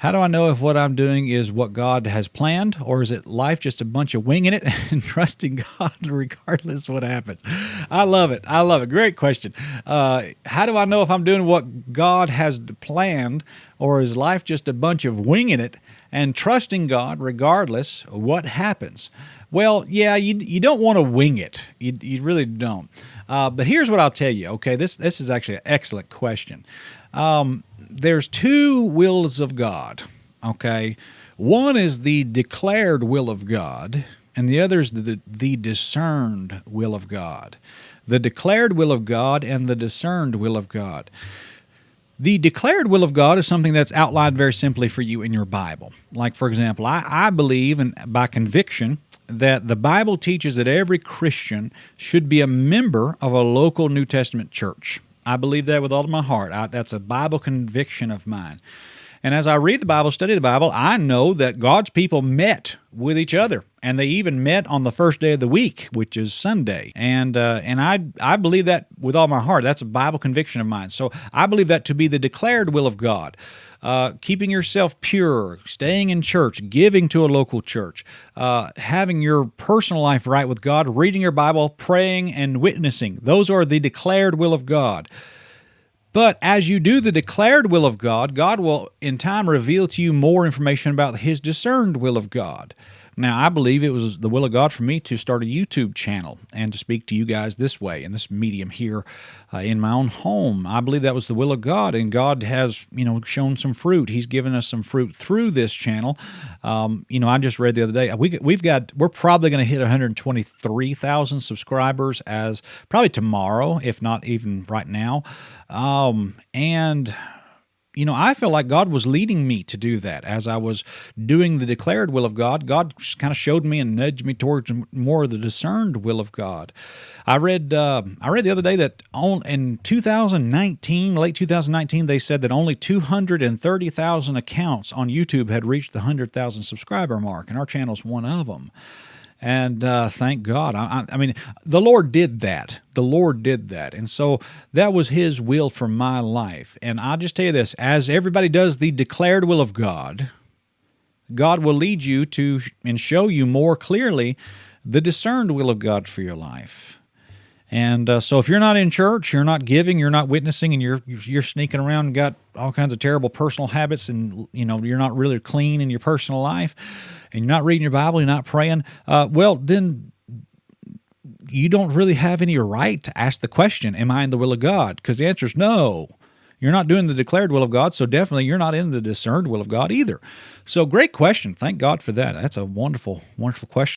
How do I know if what I'm doing is what God has planned, or is it life just a bunch of winging it and trusting God regardless what happens? I love it. I love it. Great question. How do I know if I'm doing what God has planned, or is life just a bunch of winging it and trusting God regardless what happens? Well, yeah, you don't want to wing it. You really don't. But here's what I'll tell you. Okay, this is actually an excellent question. There's two wills of God, okay? One is the declared will of God, and the other is the discerned will of God. The declared will of God and the discerned will of God. The declared will of God is something that's outlined very simply for you in your Bible. Like, for example, I believe, and by conviction, that the Bible teaches that every Christian should be a member of a local New Testament church. I believe that with all of my heart. That's a Bible conviction of mine. And as I read the Bible, study the Bible, I know that God's people met with each other, and they even met on the first day of the week, which is Sunday. And I believe that with all my heart. That's a Bible conviction of mine. So I believe that to be the declared will of God. Keeping yourself pure, staying in church, giving to a local church, having your personal life right with God, reading your Bible, praying, and witnessing. Those are the declared will of God. But as you do the declared will of God, God will in time reveal to you more information about His discerned will of God. Now, I believe it was the will of God for me to start a YouTube channel and to speak to you guys this way, in this medium here in my own home. I believe that was the will of God, and God has, shown some fruit. He's given us some fruit through this channel. I just read the other day, we're probably going to hit 123,000 subscribers as probably tomorrow, if not even right now. I feel like God was leading me to do that. As I was doing the declared will of God, God kind of showed me and nudged me towards more of the discerned will of God. I read the other day that in 2019, late 2019, they said that only 230,000 accounts on YouTube had reached the 100,000 subscriber mark, and our channel's one of them. And thank God. I mean, the Lord did that. The Lord did that. And so that was His will for my life. And I'll just tell you this, as everybody does the declared will of God, God will lead you to and show you more clearly the discerned will of God for your life. And so if you're not in church, you're not giving, you're not witnessing, and you're sneaking around and got all kinds of terrible personal habits, and you're not really clean in your personal life, and you're not reading your Bible, you're not praying, well, then you don't really have any right to ask the question, am I in the will of God? Because the answer is no. You're not doing the declared will of God, so definitely you're not in the discerned will of God either. So great question. Thank God for that. That's a wonderful, wonderful question.